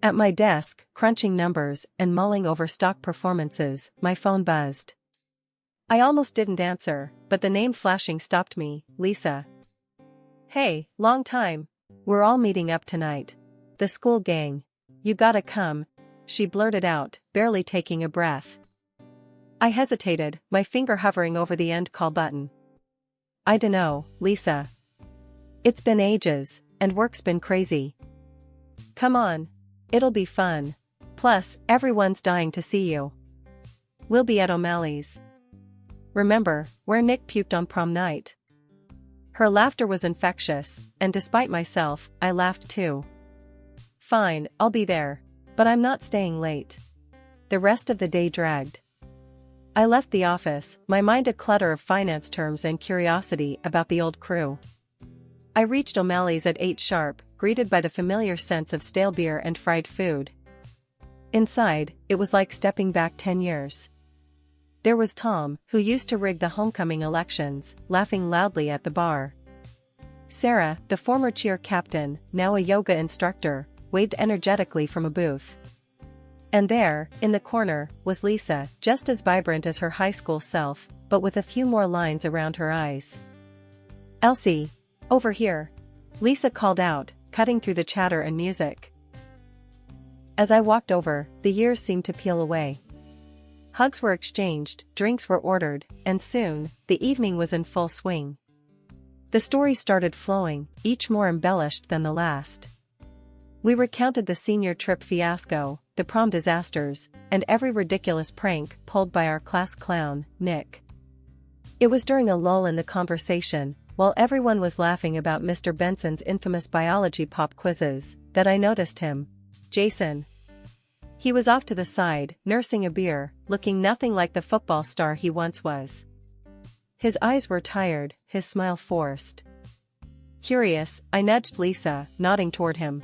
At my desk, crunching numbers and mulling over stock performances, my phone buzzed. I almost didn't answer, but the name flashing stopped me. Lisa. Hey, long time. We're all meeting up tonight. The school gang. You gotta come, she blurted out, barely taking a breath. I hesitated, my finger hovering over the end call button. I dunno, Lisa. It's been ages, and work's been crazy. Come on. It'll be fun. Plus, everyone's dying to see you. We'll be at O'Malley's. Remember, where Nick puked on prom night? Her laughter was infectious, and despite myself, I laughed too. Fine, I'll be there. But I'm not staying late. The rest of the day dragged. I left the office, my mind a clutter of finance terms and curiosity about the old crew. I reached O'Malley's at 8 sharp, greeted by the familiar scents of stale beer and fried food. Inside, it was like stepping back 10 years. There was Tom, who used to rig the homecoming elections, laughing loudly at the bar. Sarah, the former cheer captain, now a yoga instructor, waved energetically from a booth. And there, in the corner, was Lisa, just as vibrant as her high school self, but with a few more lines around her eyes. Elsie! Over here! Lisa called out, cutting through the chatter and music. As I walked over, the years seemed to peel away. Hugs were exchanged, drinks were ordered, and soon, the evening was in full swing. The stories started flowing, each more embellished than the last. We recounted the senior trip fiasco, the prom disasters, and every ridiculous prank pulled by our class clown, Nick. It was during a lull in the conversation, while everyone was laughing about Mr. Benson's infamous biology pop quizzes, that I noticed him. Jason. He was off to the side, nursing a beer, looking nothing like the football star he once was. His eyes were tired, his smile forced. Curious, I nudged Lisa, nodding toward him.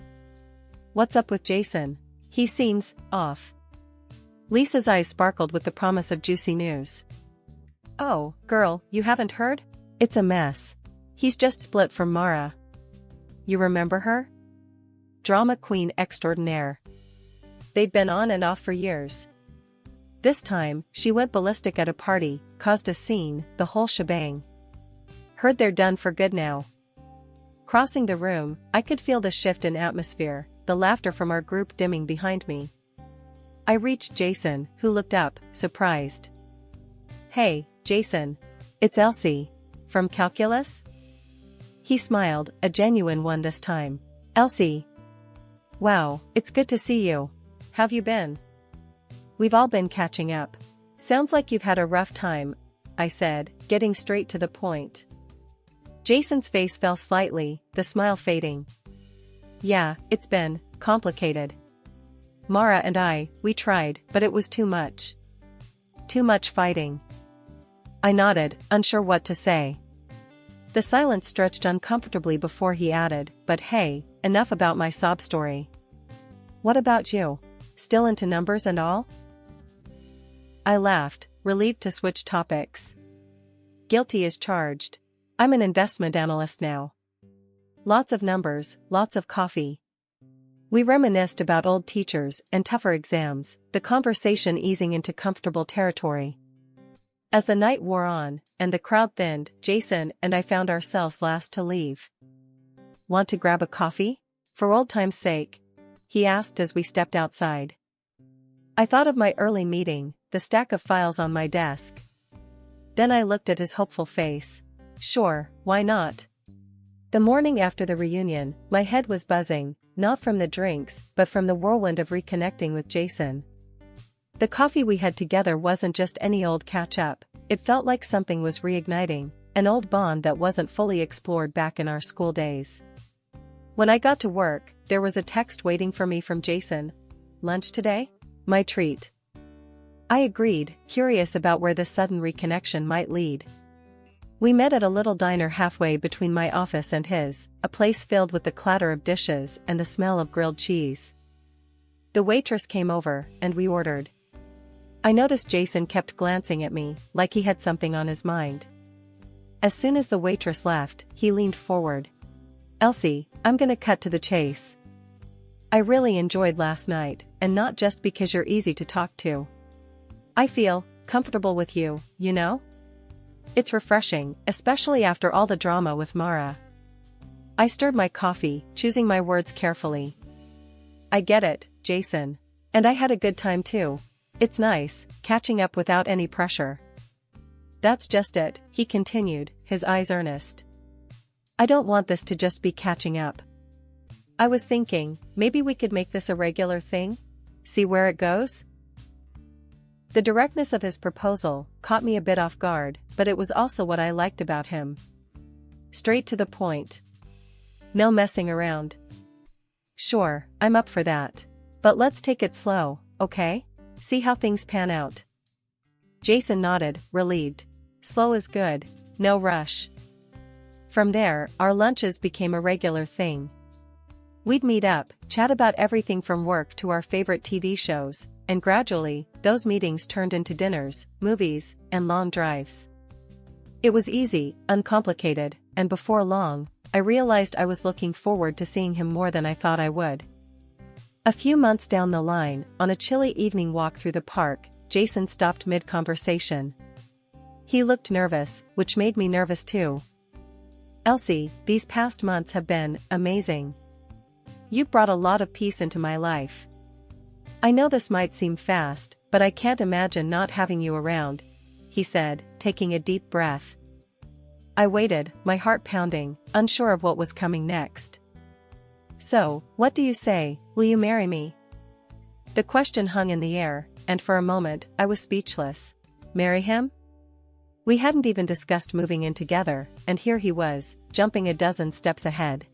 What's up with Jason? He seems off. Lisa's eyes sparkled with the promise of juicy news. Oh, girl, you haven't heard? It's a mess. He's just split from Mara. You remember her? Drama queen extraordinaire. They'd been on and off for years. This time, she went ballistic at a party, caused a scene, the whole shebang. Heard they're done for good now. Crossing the room, I could feel the shift in atmosphere, the laughter from our group dimming behind me. I reached Jason, who looked up, surprised. Hey, Jason. It's Elsie. From calculus? He smiled, a genuine one this time. Elsie. Wow, it's good to see you. How've you been? We've all been catching up. Sounds like you've had a rough time, I said, getting straight to the point. Jason's face fell slightly, the smile fading. Yeah, it's been complicated. Mara and we tried, but it was too much. Too much fighting. I nodded, unsure what to say. The silence stretched uncomfortably before he added, but hey, enough about my sob story. What about you? Still into numbers and all? I laughed, relieved to switch topics. Guilty as charged. I'm an investment analyst now. Lots of numbers, lots of coffee. We reminisced about old teachers and tougher exams, the conversation easing into comfortable territory. As the night wore on, and the crowd thinned, Jason and I found ourselves last to leave. Want to grab a coffee? For old time's sake? He asked as we stepped outside. I thought of my early meeting, the stack of files on my desk. Then I looked at his hopeful face. Sure, why not? The morning after the reunion, my head was buzzing, not from the drinks, but from the whirlwind of reconnecting with Jason. The coffee we had together wasn't just any old catch-up, it felt like something was reigniting, an old bond that wasn't fully explored back in our school days. When I got to work, there was a text waiting for me from Jason. Lunch today? My treat. I agreed, curious about where this sudden reconnection might lead. We met at a little diner halfway between my office and his, a place filled with the clatter of dishes and the smell of grilled cheese. The waitress came over, and we ordered. I noticed Jason kept glancing at me, like he had something on his mind. As soon as the waitress left, he leaned forward. Elsie, I'm gonna cut to the chase. I really enjoyed last night, and not just because you're easy to talk to. I feel comfortable with you, you know? It's refreshing, especially after all the drama with Mara. I stirred my coffee, choosing my words carefully. I get it, Jason. And I had a good time too. It's nice, catching up without any pressure. That's just it, he continued, his eyes earnest. I don't want this to just be catching up. I was thinking, maybe we could make this a regular thing? See where it goes? The directness of his proposal caught me a bit off guard, but it was also what I liked about him. Straight to the point. No messing around. Sure, I'm up for that. But let's take it slow, okay? See how things pan out. Jason nodded, relieved. Slow is good, no rush. From there, our lunches became a regular thing. We'd meet up, chat about everything from work to our favorite TV shows, and gradually, those meetings turned into dinners, movies, and long drives. It was easy, uncomplicated, and before long, I realized I was looking forward to seeing him more than I thought I would. A few months down the line, on a chilly evening walk through the park, Jason stopped mid-conversation. He looked nervous, which made me nervous too. Elsie, these past months have been amazing. You've brought a lot of peace into my life. I know this might seem fast, but I can't imagine not having you around, he said, taking a deep breath. I waited, my heart pounding, unsure of what was coming next. So, what do you say, will you marry me? The question hung in the air, and for a moment, I was speechless. Marry him? We hadn't even discussed moving in together, and here he was, jumping a dozen steps ahead.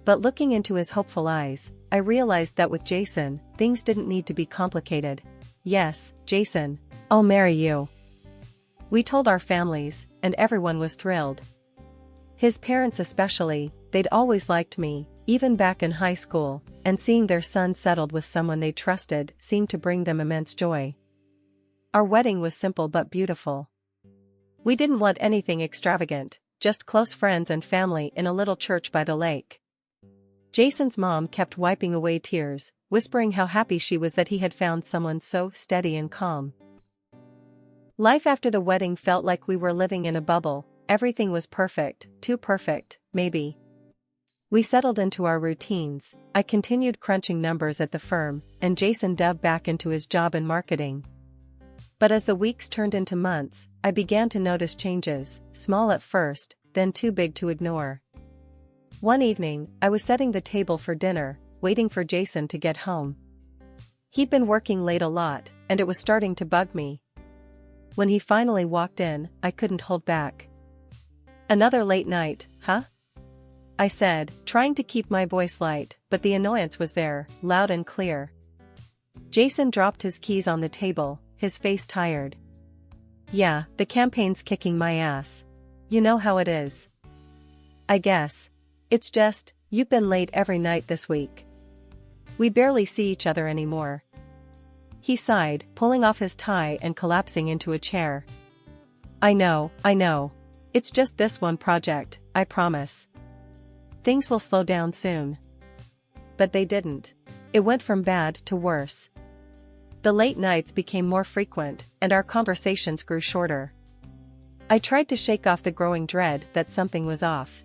But looking into his hopeful eyes, I realized that with Jason, things didn't need to be complicated. Yes, Jason, I'll marry you. We told our families, and everyone was thrilled. His parents especially, they'd always liked me, even back in high school, and seeing their son settled with someone they trusted seemed to bring them immense joy. Our wedding was simple but beautiful. We didn't want anything extravagant, just close friends and family in a little church by the lake. Jason's mom kept wiping away tears, whispering how happy she was that he had found someone so steady and calm. Life after the wedding felt like we were living in a bubble. Everything was perfect, too perfect, maybe. We settled into our routines. I continued crunching numbers at the firm, and Jason dove back into his job in marketing. But as the weeks turned into months, I began to notice changes, small at first, then too big to ignore. One evening, I was setting the table for dinner, waiting for Jason to get home. He'd been working late a lot, and it was starting to bug me. When he finally walked in, I couldn't hold back. Another late night, huh? I said, trying to keep my voice light, but the annoyance was there, loud and clear. Jason dropped his keys on the table, his face tired. Yeah, the campaign's kicking my ass. You know how it is. I guess. It's just, you've been late every night this week. We barely see each other anymore. He sighed, pulling off his tie and collapsing into a chair. I know. It's just this one project, I promise. Things will slow down soon. But they didn't. It went from bad to worse. The late nights became more frequent, and our conversations grew shorter. I tried to shake off the growing dread that something was off.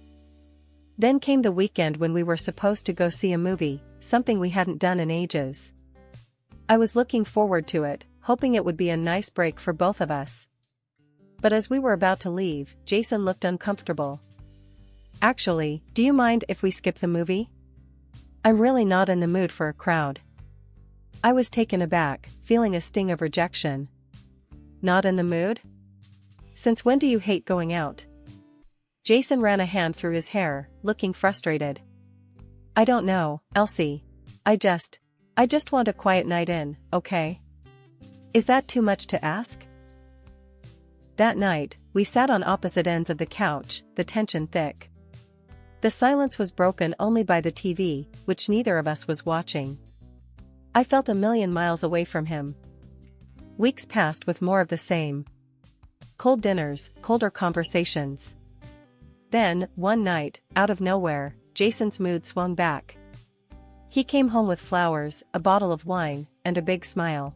Then came the weekend when we were supposed to go see a movie, something we hadn't done in ages. I was looking forward to it, hoping it would be a nice break for both of us. But as we were about to leave, Jason looked uncomfortable. Actually, do you mind if we skip the movie? I'm really not in the mood for a crowd. I was taken aback, feeling a sting of rejection. Not in the mood? Since when do you hate going out? Jason ran a hand through his hair, looking frustrated. I don't know, Elsie. I just want a quiet night in, okay? Is that too much to ask? That night, we sat on opposite ends of the couch, the tension thick. The silence was broken only by the TV, which neither of us was watching. I felt a million miles away from him. Weeks passed with more of the same. Cold dinners, colder conversations. Then, one night, out of nowhere, Jason's mood swung back. He came home with flowers, a bottle of wine, and a big smile.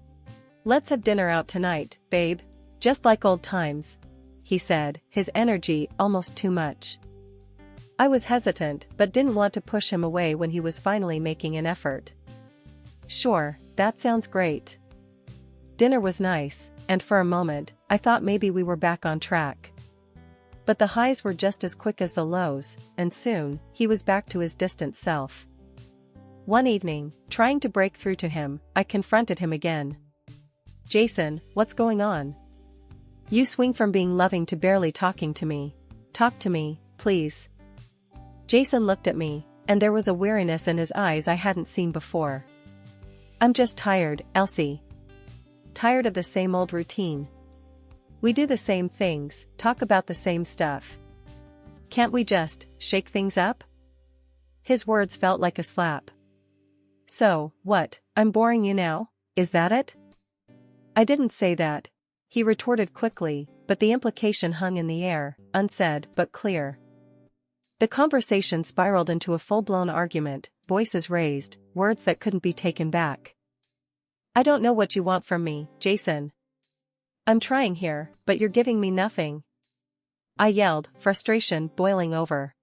"Let's have dinner out tonight, babe. Just like old times," he said, his energy almost too much. I was hesitant but didn't want to push him away when he was finally making an effort. "Sure, that sounds great." Dinner was nice, and for a moment, I thought maybe we were back on track. But the highs were just as quick as the lows, and soon, he was back to his distant self. One evening, trying to break through to him, I confronted him again. "Jason, what's going on? You swing from being loving to barely talking to me. Talk to me, please." Jason looked at me, and there was a weariness in his eyes I hadn't seen before. "I'm just tired, Elsie. Tired of the same old routine. We do the same things, talk about the same stuff. Can't we just shake things up?" His words felt like a slap. "So, what, I'm boring you now, is that it?" "I didn't say that," he retorted quickly, but the implication hung in the air, unsaid but clear. The conversation spiraled into a full-blown argument, voices raised, words that couldn't be taken back. "I don't know what you want from me, Jason. I'm trying here, but you're giving me nothing," I yelled, frustration boiling over.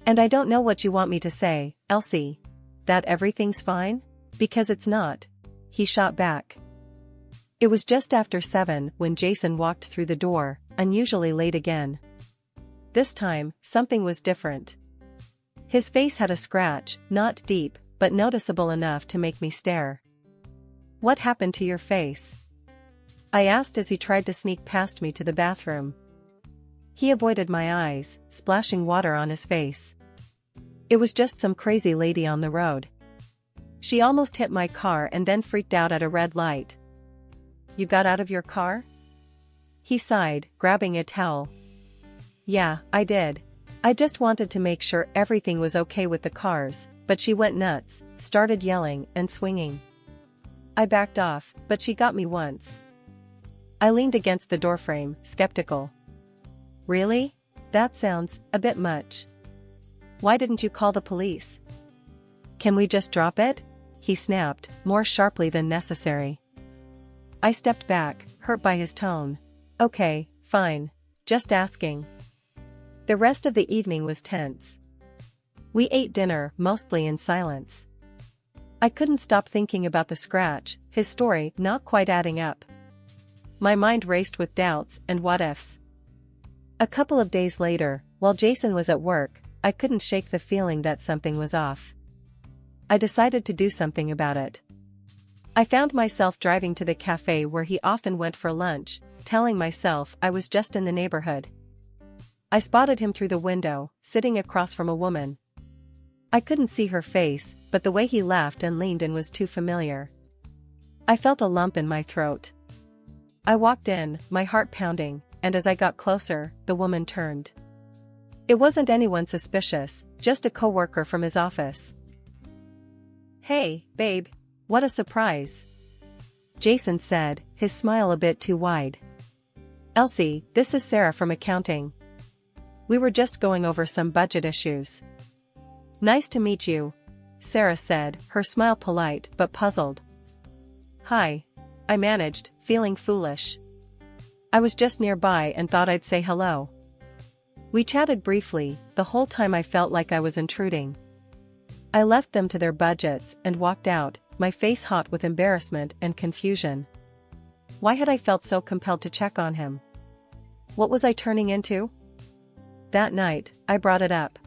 "And I don't know what you want me to say, Elsie. That everything's fine? Because it's not," he shot back. It was just after 7 when Jason walked through the door, unusually late again. This time, something was different. His face had a scratch, not deep, but noticeable enough to make me stare. "What happened to your face?" I asked as he tried to sneak past me to the bathroom. He avoided my eyes, splashing water on his face. "It was just some crazy lady on the road. She almost hit my car and then freaked out at a red light." "You got out of your car?" He sighed, grabbing a towel. "Yeah, I did. I just wanted to make sure everything was okay with the cars, but she went nuts, started yelling and swinging. I backed off, but she got me once." I leaned against the doorframe, skeptical. "Really? That sounds a bit much. Why didn't you call the police?" "Can we just drop it?" he snapped, more sharply than necessary. I stepped back, hurt by his tone. "Okay, fine. Just asking." The rest of the evening was tense. We ate dinner, mostly in silence. I couldn't stop thinking about the scratch, his story not quite adding up. My mind raced with doubts and what-ifs. A couple of days later, while Jason was at work, I couldn't shake the feeling that something was off. I decided to do something about it. I found myself driving to the cafe where he often went for lunch, telling myself I was just in the neighborhood. I spotted him through the window, sitting across from a woman. I couldn't see her face, but the way he laughed and leaned in was too familiar. I felt a lump in my throat. I walked in, my heart pounding, and as I got closer, the woman turned. It wasn't anyone suspicious, just a coworker from his office. "Hey, babe. What a surprise," Jason said, his smile a bit too wide. "Elsie, this is Sarah from accounting. We were just going over some budget issues." "Nice to meet you," Sarah said, her smile polite but puzzled. "Hi," I managed, feeling foolish. "I was just nearby and thought I'd say hello." We chatted briefly, the whole time I felt like I was intruding. I left them to their budgets and walked out, my face hot with embarrassment and confusion. Why had I felt so compelled to check on him? What was I turning into? That night, I brought it up.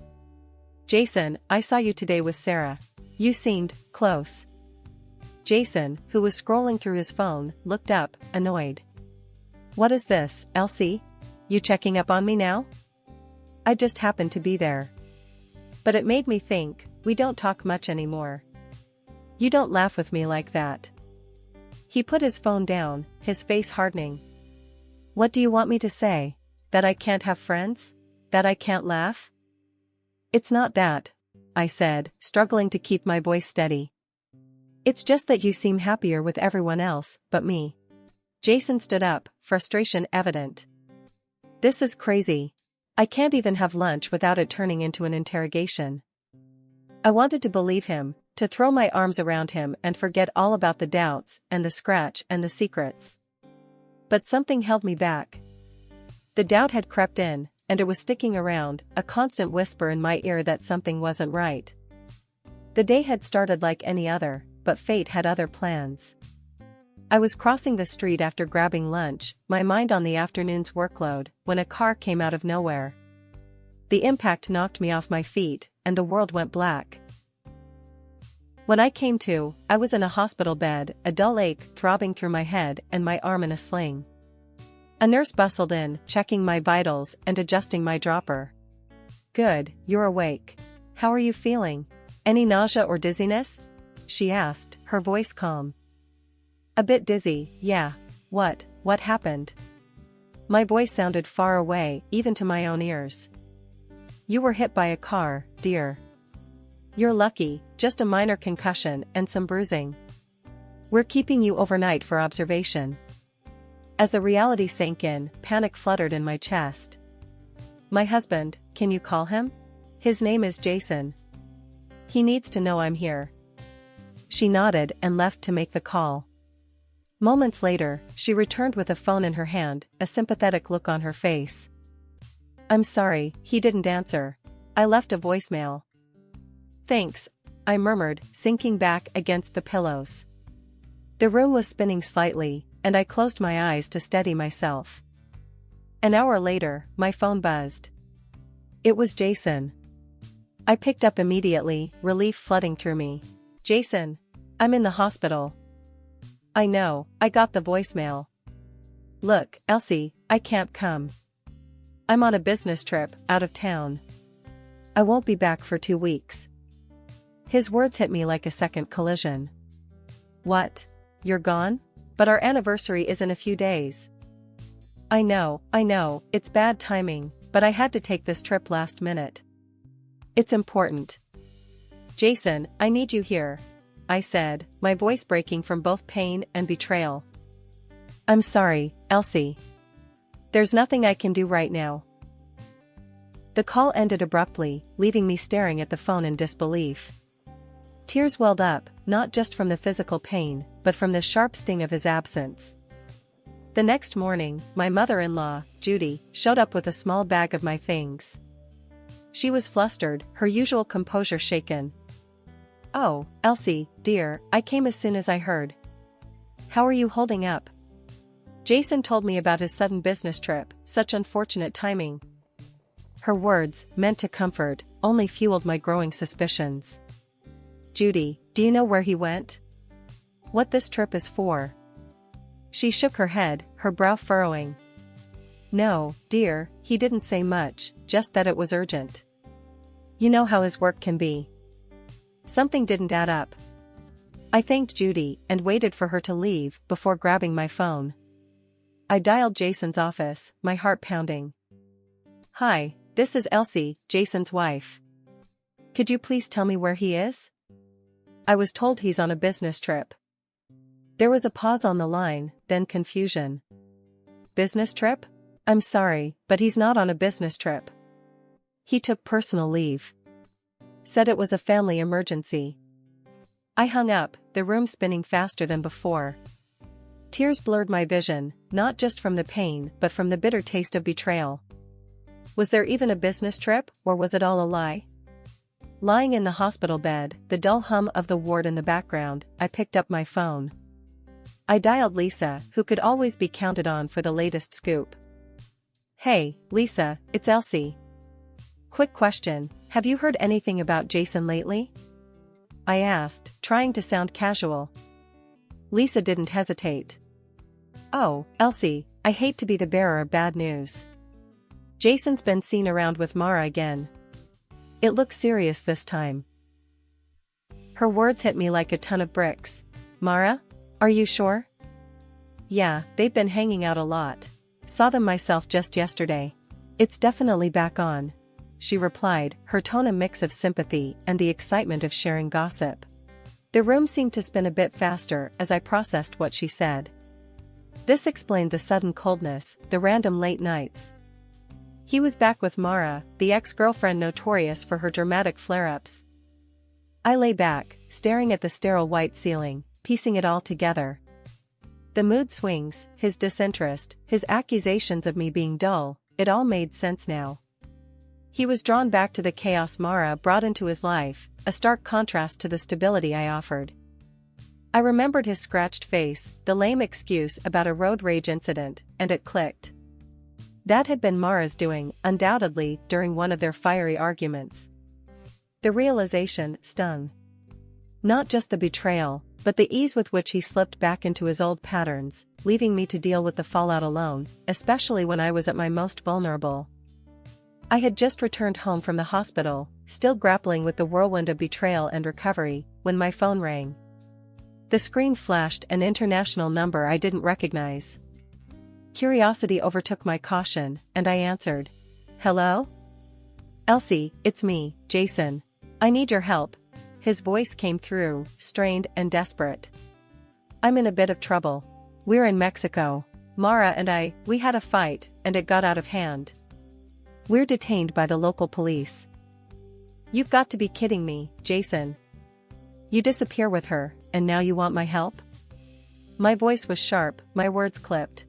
"Jason, I saw you today with Sarah. You seemed close." Jason, who was scrolling through his phone, looked up, annoyed. "What is this, Elsie? You checking up on me now?" I just happened to be there. But it made me think, we don't talk much anymore. You don't laugh with me like that. He put his phone down, his face hardening. "What do you want me to say? That I can't have friends? That I can't laugh?" "It's not that," I said, struggling to keep my voice steady. "It's just that you seem happier with everyone else but me." Jason stood up, frustration evident. "This is crazy. I can't even have lunch without it turning into an interrogation." I wanted to believe him, to throw my arms around him and forget all about the doubts and the scratch and the secrets. But something held me back. The doubt had crept in, and it was sticking around, a constant whisper in my ear that something wasn't right. The day had started like any other, but fate had other plans. I was crossing the street after grabbing lunch, my mind on the afternoon's workload, when a car came out of nowhere. The impact knocked me off my feet, and the world went black. When I came to, I was in a hospital bed, a dull ache throbbing through my head and my arm in a sling. A nurse bustled in, checking my vitals and adjusting my dropper. "Good, you're awake. How are you feeling? Any nausea or dizziness?" she asked, her voice calm. "A bit dizzy, yeah. What happened?" My voice sounded far away, even to my own ears. "You were hit by a car, dear. You're lucky, just a minor concussion and some bruising. We're keeping you overnight for observation." As the reality sank in, panic fluttered in my chest. "My husband, can you call him? His name is Jason. He needs to know I'm here." She nodded and left to make the call. Moments later, she returned with a phone in her hand, a sympathetic look on her face. "I'm sorry, he didn't answer. I left a voicemail." "Thanks," I murmured, sinking back against the pillows. The room was spinning slightly, and I closed my eyes to steady myself. An hour later, my phone buzzed. It was Jason. I picked up immediately, relief flooding through me. "Jason, I'm in the hospital." "I know, I got the voicemail." "Look, Elsie, I can't come. I'm on a business trip, out of town. I won't be back for 2 weeks." His words hit me like a second collision. "What? You're gone? But our anniversary is in a few days." I know, it's bad timing, but I had to take this trip last minute. It's important." "Jason, I need you here," I said, my voice breaking from both pain and betrayal. "I'm sorry, Elsie. There's nothing I can do right now." The call ended abruptly, leaving me staring at the phone in disbelief. Tears welled up, not just from the physical pain, but from the sharp sting of his absence. The next morning, my mother-in-law, Judy, showed up with a small bag of my things. She was flustered, her usual composure shaken. "Oh, Elsie, dear, I came as soon as I heard. How are you holding up? Jason told me about his sudden business trip, such unfortunate timing." Her words, meant to comfort, only fueled my growing suspicions. "Judy, do you know where he went? What this trip is for?" She shook her head, her brow furrowing. "No, dear, he didn't say much, just that it was urgent. You know how his work can be." Something didn't add up. I thanked Judy and waited for her to leave before grabbing my phone. I dialed Jason's office, my heart pounding. "Hi, this is Elsie, Jason's wife. Could you please tell me where he is? I was told he's on a business trip." There was a pause on the line, then confusion. "Business trip? I'm sorry, but he's not on a business trip. He took personal leave. Said it was a family emergency." I hung up, the room spinning faster than before. Tears blurred my vision, not just from the pain but from the bitter taste of betrayal. Was there even a business trip, or was it all a lie? Lying in the hospital bed, the dull hum of the ward in the background, I picked up my phone. I dialed Lisa, who could always be counted on for the latest scoop. "Hey, Lisa, it's Elsie. Quick question, have you heard anything about Jason lately?" I asked, trying to sound casual. Lisa didn't hesitate. "Oh, Elsie, I hate to be the bearer of bad news. Jason's been seen around with Mara again. It looks serious this time." Her words hit me like a ton of bricks. "Mara? Are you sure?" "Yeah, they've been hanging out a lot. Saw them myself just yesterday. It's definitely back on," she replied, her tone a mix of sympathy and the excitement of sharing gossip. The room seemed to spin a bit faster as I processed what she said. This explained the sudden coldness, the random late nights. He was back with Mara, the ex-girlfriend notorious for her dramatic flare-ups. I lay back, staring at the sterile white ceiling, piecing it all together. The mood swings, his disinterest, his accusations of me being dull, it all made sense now. He was drawn back to the chaos Mara brought into his life, a stark contrast to the stability I offered. I remembered his scratched face, the lame excuse about a road rage incident, and it clicked. That had been Mara's doing, undoubtedly, during one of their fiery arguments. The realization stung. Not just the betrayal, but the ease with which he slipped back into his old patterns, leaving me to deal with the fallout alone, especially when I was at my most vulnerable. I had just returned home from the hospital, still grappling with the whirlwind of betrayal and recovery, when my phone rang. The screen flashed an international number I didn't recognize. Curiosity overtook my caution, and I answered. "Hello? Elsie, it's me, Jason. I need your help." His voice came through, strained and desperate. "I'm in a bit of trouble. We're in Mexico. Mara and we had a fight, and it got out of hand. We're detained by the local police." "You've got to be kidding me, Jason. You disappear with her, and now you want my help?" My voice was sharp, my words clipped.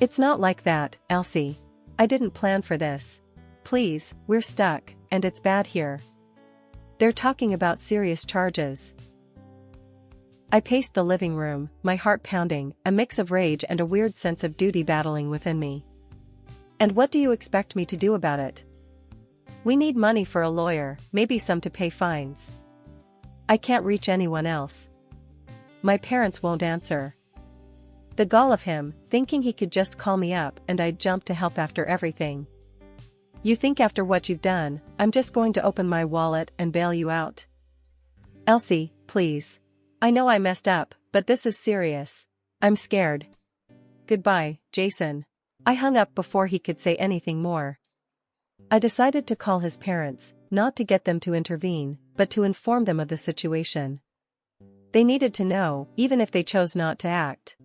"It's not like that, Elsie. I didn't plan for this. Please, we're stuck, and it's bad here. They're talking about serious charges." I paced the living room, my heart pounding, a mix of rage and a weird sense of duty battling within me. "And what do you expect me to do about it? We need money for a lawyer, maybe some to pay fines. I can't reach anyone else. My parents won't answer." The gall of him, thinking he could just call me up and I'd jump to help after everything. "You think after what you've done, I'm just going to open my wallet and bail you out? Elsie, please. I know I messed up, but this is serious. I'm scared. Goodbye, Jason." I hung up before he could say anything more. I decided to call his parents, not to get them to intervene, but to inform them of the situation. They needed to know, even if they chose not to act.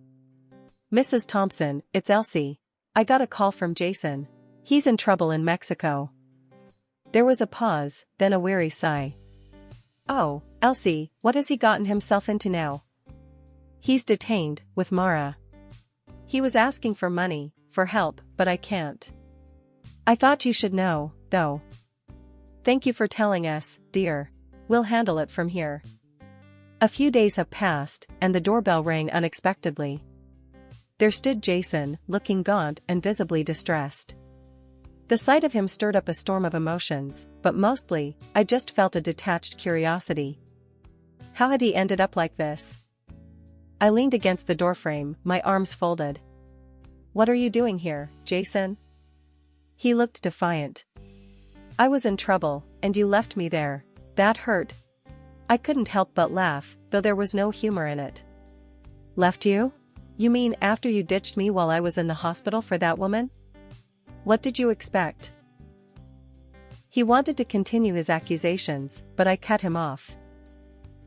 "Mrs. Thompson, it's Elsie. I got a call from Jason. He's in trouble in Mexico." There was a pause, then a weary sigh. "Oh, Elsie, what has he gotten himself into now?" "He's detained, with Mara. He was asking for money, for help, but I can't. I thought you should know, though. Thank you for telling us, dear. We'll handle it from here." A few days have passed, and the doorbell rang unexpectedly. There stood Jason, looking gaunt and visibly distressed. The sight of him stirred up a storm of emotions, but mostly, I just felt a detached curiosity. How had he ended up like this? I leaned against the doorframe, my arms folded. "What are you doing here, Jason?" He looked defiant. "I was in trouble, and you left me there. That hurt." I couldn't help but laugh, though there was no humor in it. "Left you? You mean after you ditched me while I was in the hospital for that woman? What did you expect?" He wanted to continue his accusations, but I cut him off.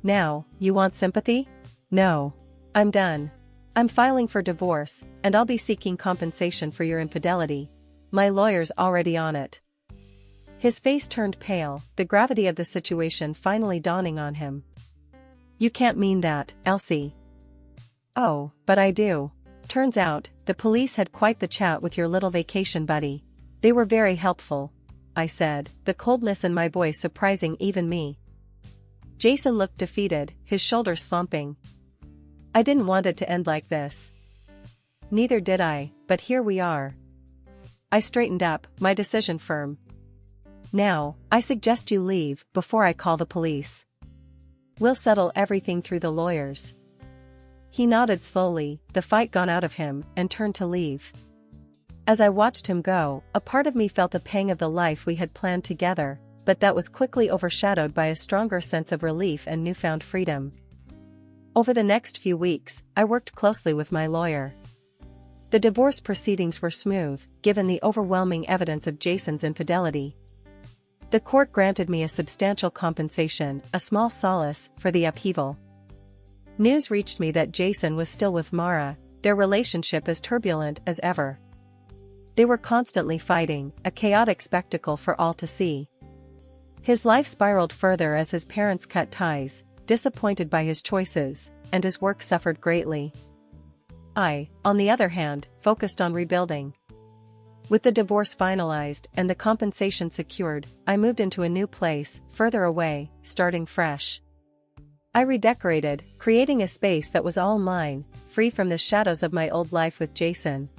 "Now, you want sympathy? No. I'm done. I'm filing for divorce, and I'll be seeking compensation for your infidelity. My lawyer's already on it." His face turned pale, the gravity of the situation finally dawning on him. "You can't mean that, Elsie." "Oh, but I do. Turns out, the police had quite the chat with your little vacation buddy. They were very helpful," I said, the coldness in my voice surprising even me. Jason looked defeated, his shoulders slumping. "I didn't want it to end like this." "Neither did I, but here we are." I straightened up, my decision firm. "Now, I suggest you leave before I call the police. We'll settle everything through the lawyers." He nodded slowly, the fight gone out of him, and turned to leave. As I watched him go, a part of me felt a pang of the life we had planned together, but that was quickly overshadowed by a stronger sense of relief and newfound freedom. Over the next few weeks, I worked closely with my lawyer. The divorce proceedings were smooth, given the overwhelming evidence of Jason's infidelity. The court granted me a substantial compensation, a small solace for the upheaval. News reached me that Jason was still with Mara, their relationship as turbulent as ever. They were constantly fighting, a chaotic spectacle for all to see. His life spiraled further as his parents cut ties, disappointed by his choices, and his work suffered greatly. I, on the other hand, focused on rebuilding. With the divorce finalized and the compensation secured, I moved into a new place, further away, starting fresh. I redecorated, creating a space that was all mine, free from the shadows of my old life with Jason,